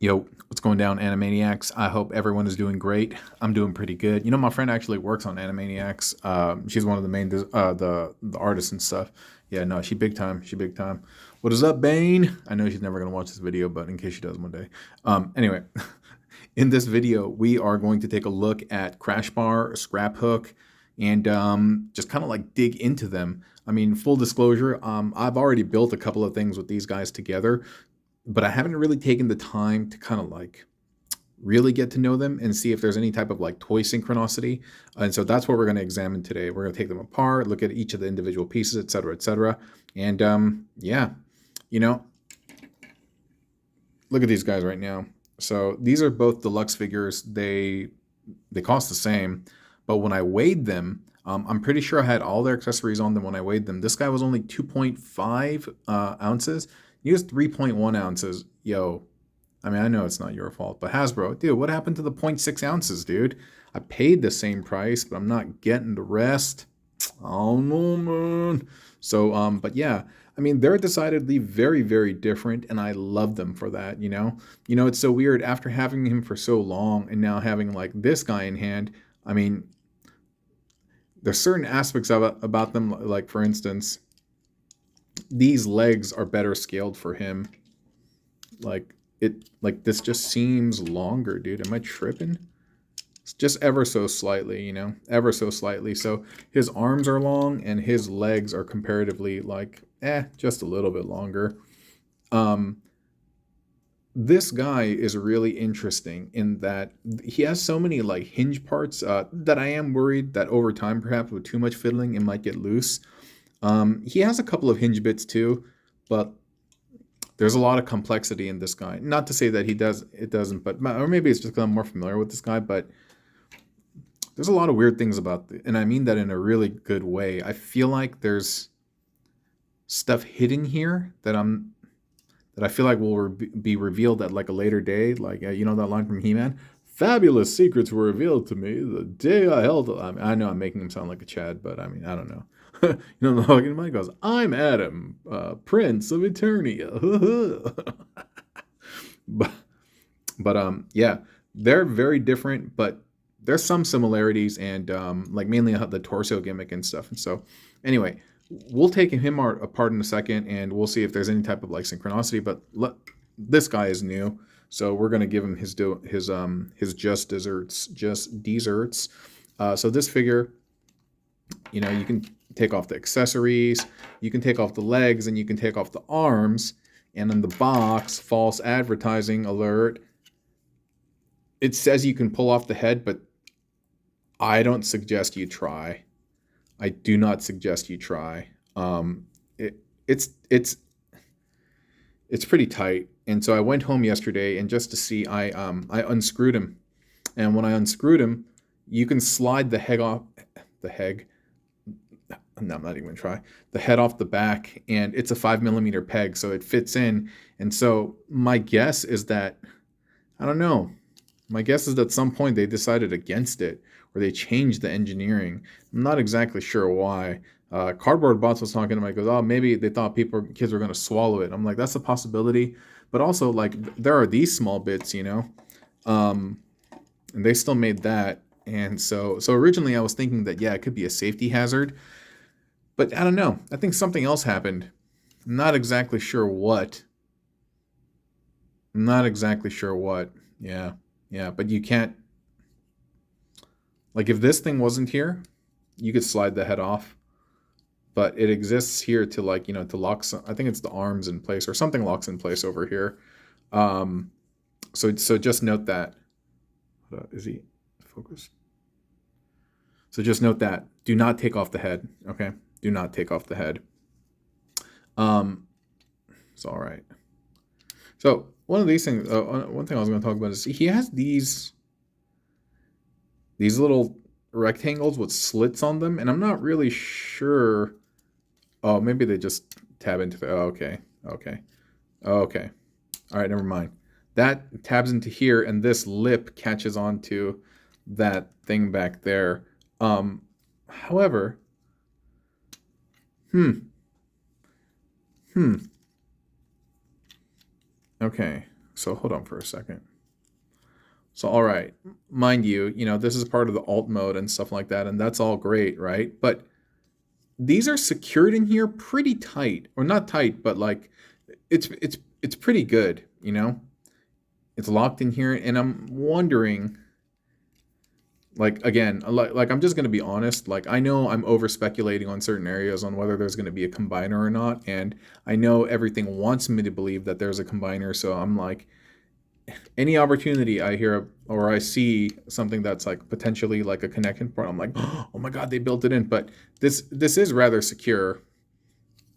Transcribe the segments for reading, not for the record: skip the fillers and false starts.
Yo, what's going down, Animaniacs? I hope everyone is doing great. I'm doing pretty good. You know, my friend actually works on Animaniacs. She's one of the main the artists and stuff. Yeah, no, she big time. She big time. What is up, Bane? I know she's never gonna watch this video, but in case she does one day. Anyway, in this video, we are going to take a look at Crashbar, Scrap Hook, and just kind of like dig into them. I mean, full disclosure, I've already built a couple of things with these guys together, but I haven't really taken the time to kind of like really get to know them and see if there's any type of like toy synchronicity. And so that's what we're going to examine today. We're going to take them apart, look at each of the individual pieces, et cetera, et cetera. And yeah, you know, look at these guys right now. So these are both deluxe figures. They cost the same, but when I weighed them, I'm pretty sure I had all their accessories on them when I weighed them. This guy was only 2.5 ounces. He was 3.1 ounces. Yo, I mean, I know it's not your fault, but Hasbro, dude, what happened to the zero point 0.6 ounces, dude? I paid the same price, but I'm not getting the rest. Oh no, man. So, but yeah, I mean, they're decidedly very, very different, and I love them for that. It's so weird after having him for so long and now having like this guy in hand. I mean, there's certain aspects of it about them, like for instance, these legs are better scaled for him. Like this just seems longer, dude. Am I tripping? It's just ever so slightly, ever so slightly. So his arms are long and his legs are comparatively like, just a little bit longer. This guy is really interesting in that he has so many like hinge parts that I am worried that over time, perhaps with too much fiddling, it might get loose. He has a couple of hinge bits too, but there's a lot of complexity in this guy. Not to say that it doesn't, but or maybe it's just because I'm more familiar with this guy. But there's a lot of weird things about and I mean that in a really good way. I feel like there's stuff hidden here that I feel like will be revealed at like a later day. Like you know that line from He-Man. Fabulous secrets were revealed to me the day I held. I know I'm making him sound like a Chad, but I mean I don't know. The Logan Mike goes, "I'm Adam, Prince of Eternia." but yeah, they're very different, but there's some similarities and like mainly the torso gimmick and stuff. And so, anyway, we'll take him apart in a second, and we'll see if there's any type of like synchronicity. But this guy is new, so we're gonna give him his just desserts. So this figure, you can take off the accessories, you can take off the legs, and you can take off the arms. And in the box, false advertising alert, it says you can pull off the head, but I don't suggest you try. I do not suggest you try. It's pretty tight. And so I went home yesterday, and just to see, I unscrewed him. And when I unscrewed him, you can slide the head off the head. No, I'm not even gonna try the head off the back, and it's a 5 millimeter peg, so it fits in. And so my guess is that I don't know. My guess is that at some point they decided against it, or they changed the engineering. I'm not exactly sure why. Cardboard Bots was talking to me. Goes, oh, maybe they thought kids were going to swallow it. I'm like, that's a possibility. But also, like, there are these small bits, and they still made that. And so originally I was thinking that, yeah, it could be a safety hazard. But I don't know. I think something else happened. I'm not exactly sure what. Yeah. Yeah, but you can't, like, if this thing wasn't here, you could slide the head off, but it exists here to like, to lock some, I think it's the arms in place or something locks in place over here. So just note that. Is he focused? So just note that. Do not take off the head, okay? Do not take off the head. It's all right. So one of these things, one thing I was going to talk about is he has these little rectangles with slits on them, and I'm not really sure. Oh, maybe they just tab into the. Oh, okay. All right, never mind. That tabs into here, and this lip catches onto that thing back there. However, okay. So hold on for a second. So, all right, mind you, this is part of the alt mode and stuff like that, and that's all great, right? But these are secured in here pretty tight, or not tight, but like it's pretty good, It's locked in here, and I'm wondering, like, again, like I'm just going to be honest, like I know I'm over speculating on certain areas on whether there's going to be a combiner or not, and I know everything wants me to believe that there's a combiner, so I'm like, any opportunity I hear or I see something that's like potentially like a connection point, I'm like, oh my god, they built it in. But this is rather secure,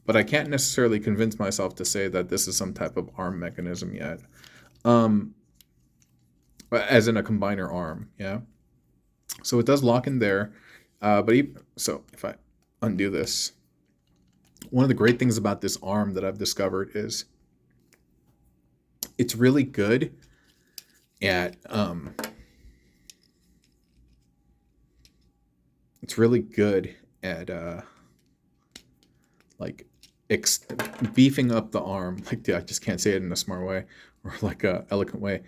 but I can't necessarily convince myself to say that this is some type of arm mechanism yet, as in a combiner arm. Yeah, so it does lock in there, so if I undo this, one of the great things about this arm that I've discovered is it's really good at like beefing up the arm. Like, dude, I just can't say it in a smart way or like a eloquent way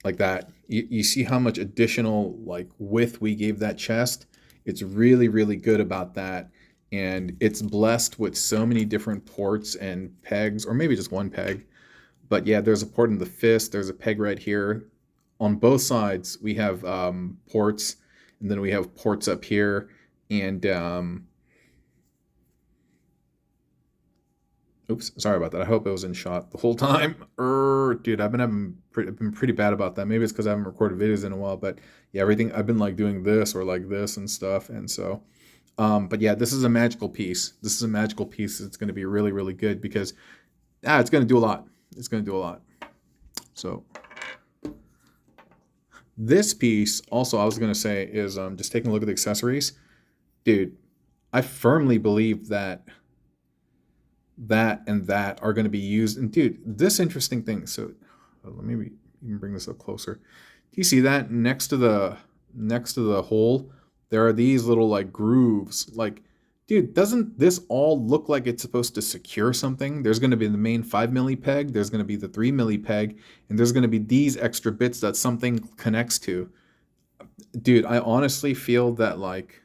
like that. You see how much additional like width we gave that chest? It's really, really good about that. And it's blessed with so many different ports and pegs, or maybe just one peg. But yeah, there's a port in the fist. There's a peg right here. On both sides, we have ports, and then we have ports up here. And oops, sorry about that. I hope it was in shot the whole time. Dude, I've been pretty bad about that. Maybe it's because I haven't recorded videos in a while. But yeah, everything I've been like doing this or like this and stuff, and so. But yeah, this is a magical piece. This is a magical piece. It's going to be really, really good because it's going to do a lot. It's going to do a lot. So this piece also, I was going to say, is just taking a look at the accessories. Dude, I firmly believe that and that are going to be used. And dude, this interesting thing. So let me even bring this up closer. Do you see that next to the hole? There are these little like grooves. Like, dude, doesn't this all look like it's supposed to secure something? There's going to be the main 5 milli peg, there's going to be the 3 milli peg, and there's going to be these extra bits that something connects to. Dude, I honestly feel that like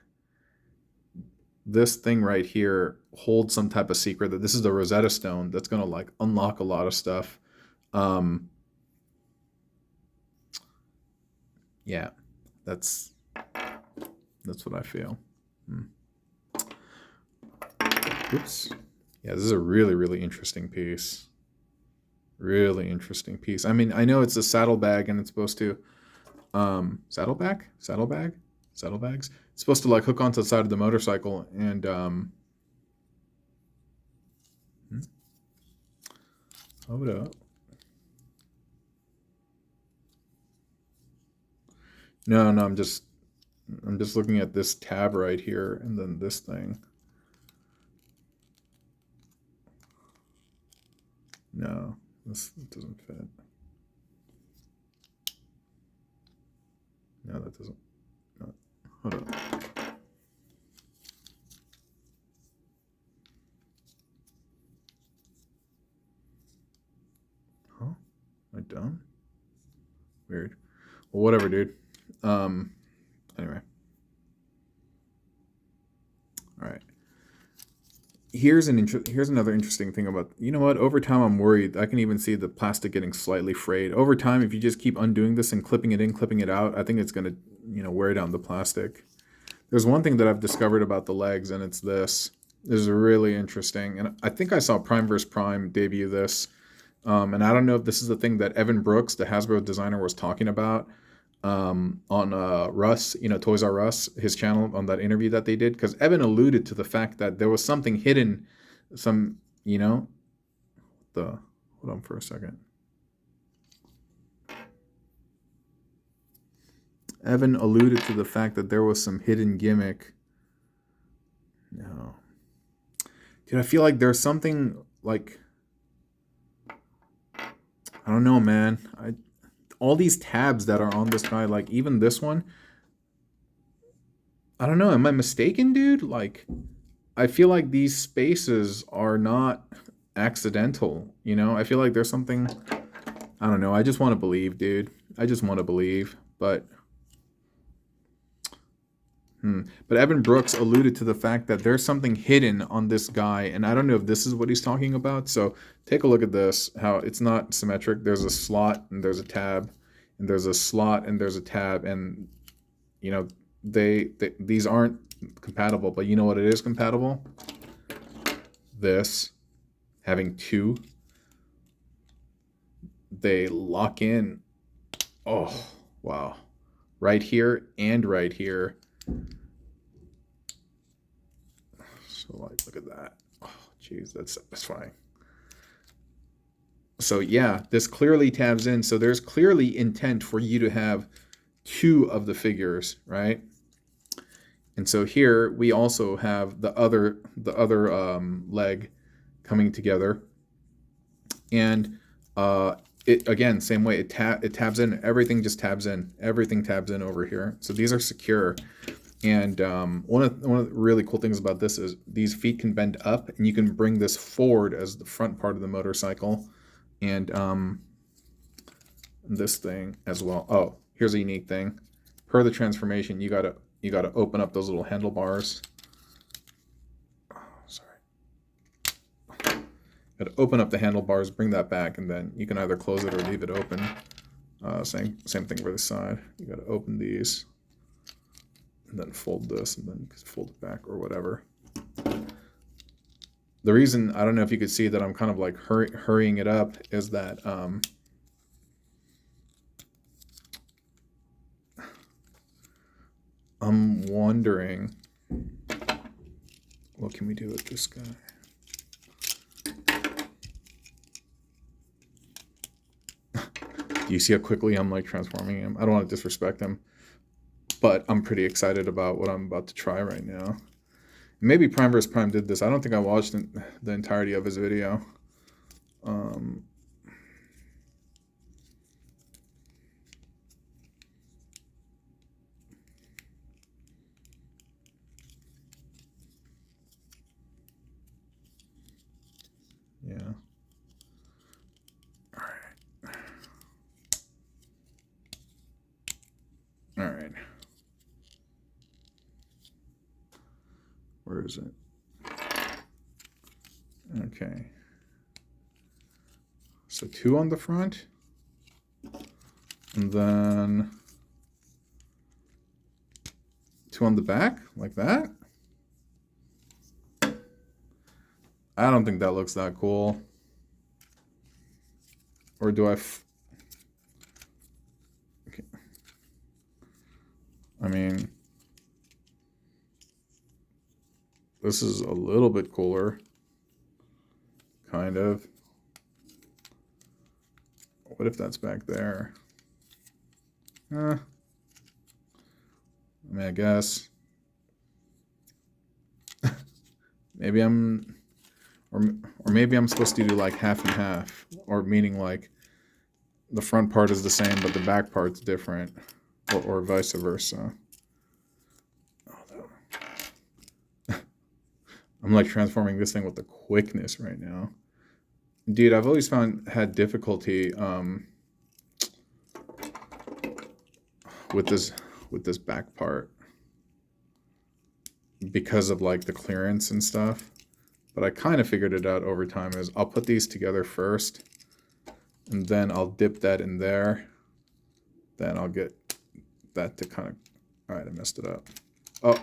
this thing right here holds some type of secret, that this is the Rosetta Stone that's going to like unlock a lot of stuff. Yeah, that's what I feel. Oops. Yeah, this is a really, really interesting piece. Really interesting piece. I mean, I know it's a saddlebag and it's supposed to saddlebags? It's supposed to like hook onto the side of the motorcycle and hold up. No, I'm just looking at this tab right here and then this thing. No, this doesn't fit. No, that doesn't. No. Hold up. Huh? Am I dumb? Weird. Well, whatever, dude. Anyway. All right. Here's another interesting thing about, you know what, over time I'm worried. I can even see the plastic getting slightly frayed. Over time, if you just keep undoing this and clipping it in, clipping it out, I think it's going to, wear down the plastic. There's one thing that I've discovered about the legs, and it's this. This is really interesting. And I think I saw Prime vs. Prime debut this. And I don't know if this is the thing that Evan Brooks, the Hasbro designer, was talking about on Russ, Toys R Us, his channel, on that interview that they did, because Evan alluded to the fact that there was something hidden, hold on for a second. Evan alluded to the fact that there was some hidden gimmick. No. Dude, I feel like there's something like, I don't know, man. All these tabs that are on this guy, like even this one, I don't know. Am I mistaken, dude? Like, I feel like these spaces are not accidental. I feel like there's something I don't know. I just want to believe, dude. I just want to believe. But Evan Brooks alluded to the fact that there's something hidden on this guy, and I don't know if this is what he's talking about. So take a look at this, how it's not symmetric. There's a slot and there's a tab, and there's a slot and there's a tab, and you know, these aren't compatible, but you know what it is compatible? This, having two, they lock in. Oh, wow. Right here and right here. So like, look at that. Oh, geez, that's satisfying. So yeah, this clearly tabs in. So there's clearly intent for you to have two of the figures, right? And so here we also have the other leg coming together, and it again, same way, it tabs in. Everything just tabs in. Everything tabs in over here. So these are secure. And one of the really cool things about this is these feet can bend up, and you can bring this forward as the front part of the motorcycle, and this thing as well. Oh, here's a unique thing. Per the transformation, you gotta open up those little handlebars. Oh, sorry. Gotta open up the handlebars, bring that back, and then you can either close it or leave it open. Same thing for the side. You gotta open these, and then fold this, and then fold it back or whatever. The reason, I don't know if you could see that I'm kind of like hurrying it up, is that I'm wondering, what can we do with this guy? Do you see how quickly I'm like transforming him? I don't want to disrespect him, but I'm pretty excited about what I'm about to try right now. Maybe Prime vs. Prime did this. I don't think I watched the entirety of his video. Yeah. All right. Where is it? Okay. So two on the front, and then two on the back, like that. I don't think that looks that cool. Or do I? Okay. I mean, this is a little bit cooler, kind of. What if that's back there? I mean, I guess. Maybe I'm, or maybe I'm supposed to do like half and half, or meaning like the front part is the same, but the back part's different, or vice versa. I'm like transforming this thing with the quickness right now. Dude, I've always had difficulty with this back part because of like the clearance and stuff. But I kind of figured it out over time. Is I'll put these together first, and then I'll dip that in there. Then I'll get that to kind of, all right, I messed it up. Oh,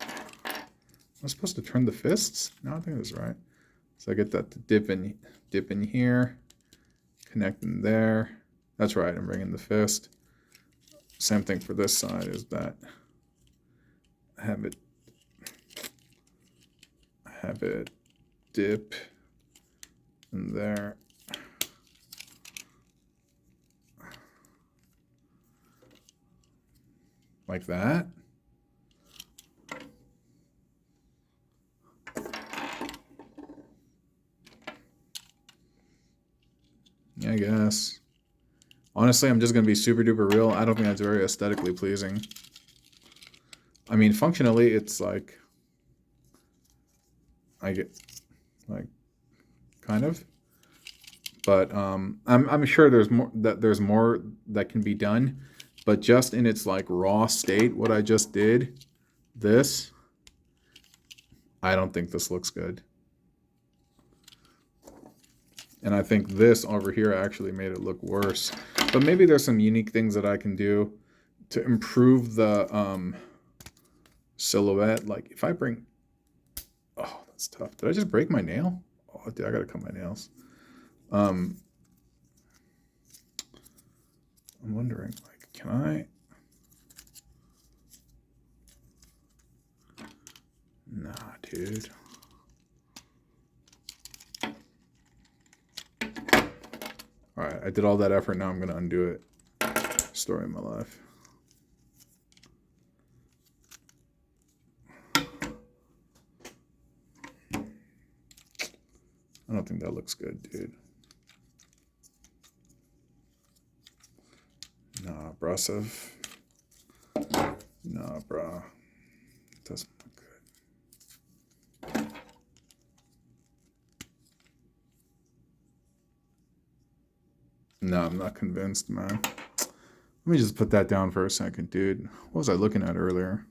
am I supposed to turn the fists? No, I think that's right. So I get that to dip in here, connect in there. That's right, I'm bringing the fist. Same thing for this side, is that I have it dip in there. Like that. Yeah, I guess. Honestly, I'm just going to be super duper real. I don't think that's very aesthetically pleasing. I mean, functionally, it's like, I get, like, kind of. but I'm sure there's more that can be done. But just in its like raw state, what I just did, this, I don't think this looks good. And I think this over here actually made it look worse. But maybe there's some unique things that I can do to improve the silhouette. Like if I bring, oh, that's tough. Did I just break my nail? Oh, dude, I gotta cut my nails. I'm wondering, like, can I? Nah, dude. All right, I did all that effort. Now I'm gonna undo it. Story of my life. I don't think that looks good, dude. Nah, bruh. Nah, bruh. Doesn't look good. No, I'm not convinced, man. Let me just put that down for a second, dude. What was I looking at earlier?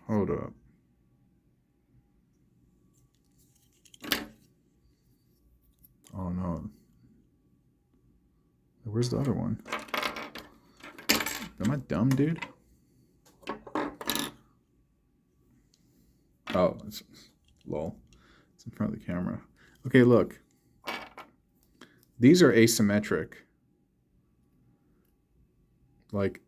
Hold up. Oh no. Where's the other one? Am I dumb, dude? Oh, it's lol. It's in front of the camera. Okay, look. These are asymmetric. Like,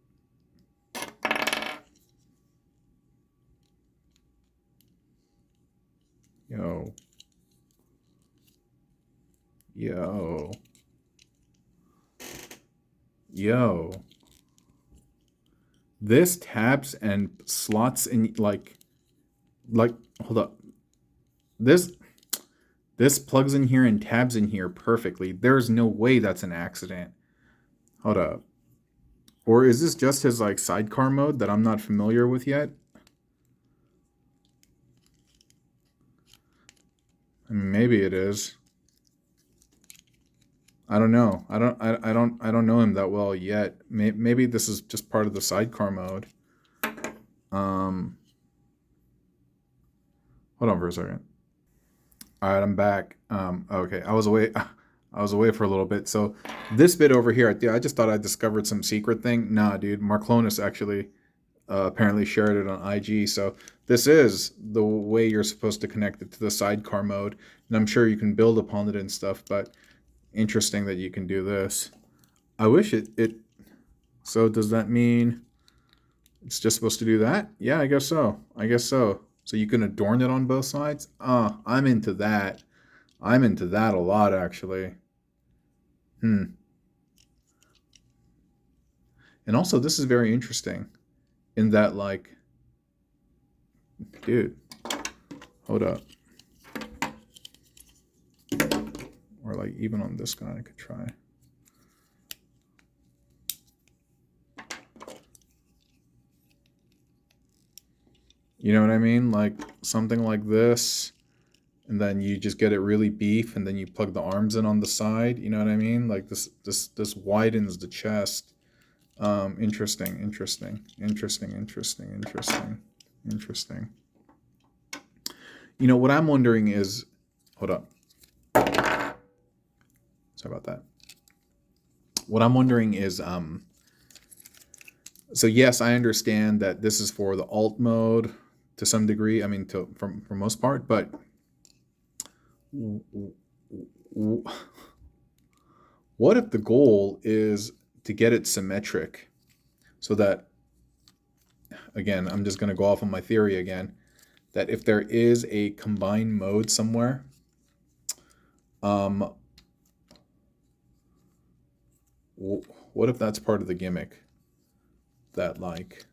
yo. This tabs and slots in like hold up. This plugs in here and tabs in here perfectly. There's no way that's an accident. Hold up. Or is this just his like sidecar mode that I'm not familiar with yet? I mean, maybe it is. I don't know. I don't know him that well yet. Maybe this is just part of the sidecar mode. Hold on for a second. All right, I'm back. Okay, I was away for a little bit. So this bit over here, I just thought I discovered some secret thing. Nah, dude, Marclonus actually apparently shared it on IG. So this is the way you're supposed to connect it to the sidecar mode. And I'm sure you can build upon it and stuff, but interesting that you can do this. I wish it so does that mean it's just supposed to do that? Yeah, I guess so. So you can adorn it on both sides? I'm into that. I'm into that a lot, actually. And also, this is very interesting in that, like, dude, hold up. Or, like, even on this guy, I could try. You know what I mean? Like, something like this. And then you just get it really beef, and then you plug the arms in on the side. You know what I mean? Like this widens the chest. Interesting. You know what I'm wondering is, hold up. Sorry about that. What I'm wondering is, so yes, I understand that this is for the alt mode to some degree. I mean, for most part, but what if the goal is to get it symmetric so that, again, I'm just going to go off on my theory again, that if there is a combined mode somewhere, what if that's part of the gimmick, that like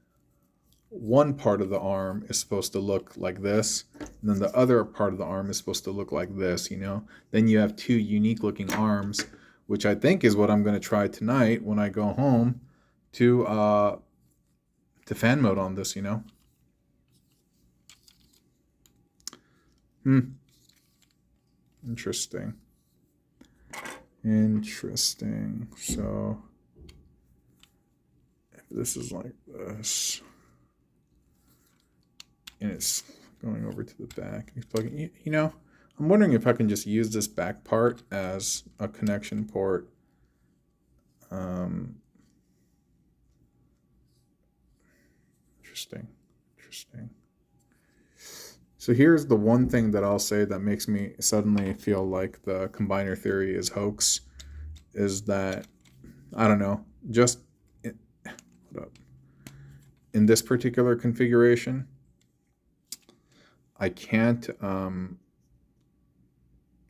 one part of the arm is supposed to look like this, and then the other part of the arm is supposed to look like this, you know? Then you have two unique looking arms, which I think is what I'm going to try tonight when I go home to fan mode on this, you know. Interesting. So if this is like this, and it's going over to the back, he's plugging. You know, I'm wondering if I can just use this back part as a connection port. Interesting. So here's the one thing that I'll say that makes me suddenly feel like the combiner theory is hoax, is that, I don't know, just in this particular configuration, I can't,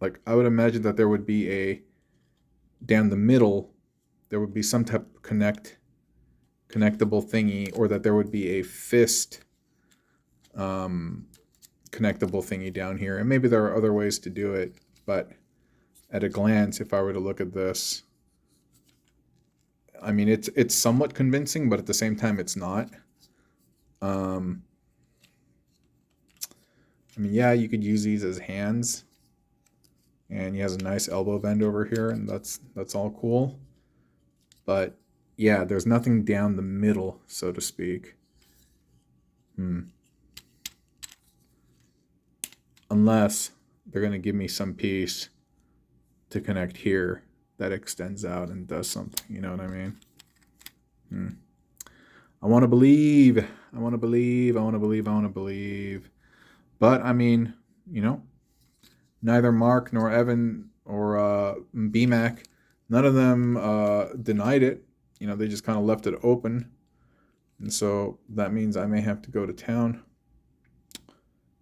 like, I would imagine that there would be down the middle, there would be some type of connectable thingy, or that there would be a fist connectable thingy down here. And maybe there are other ways to do it, but at a glance, if I were to look at this, I mean, it's somewhat convincing, but at the same time, it's not. I mean, yeah, you could use these as hands, and he has a nice elbow bend over here, and that's all cool. But yeah, there's nothing down the middle, so to speak. Unless they're going to give me some piece to connect here that extends out and does something. You know what I mean? I want to believe. But, I mean, you know, neither Mark nor Evan or BMAC, none of them denied it. You know, they just kind of left it open. And so that means I may have to go to town.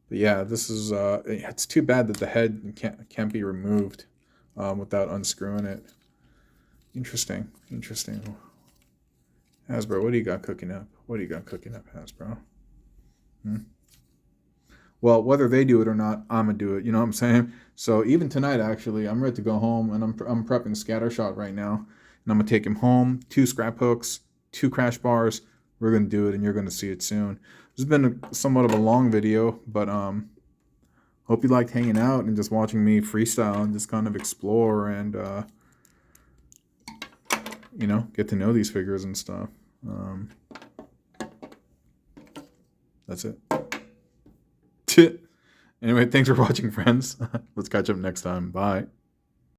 But yeah, this is, it's too bad that the head can't be removed without unscrewing it. Interesting. Hasbro, what do you got cooking up? Hasbro? Well, whether they do it or not, I'm going to do it. You know what I'm saying? So even tonight, actually, I'm ready to go home, and I'm prepping Scattershot right now. And I'm going to take him home, 2 scrap hooks, 2 crash bars. We're going to do it, and you're going to see it soon. This has been somewhat of a long video, but hope you liked hanging out and just watching me freestyle and just kind of explore and, you know, get to know these figures and stuff. That's it. Anyway, thanks for watching, friends. Let's catch up next time. Bye.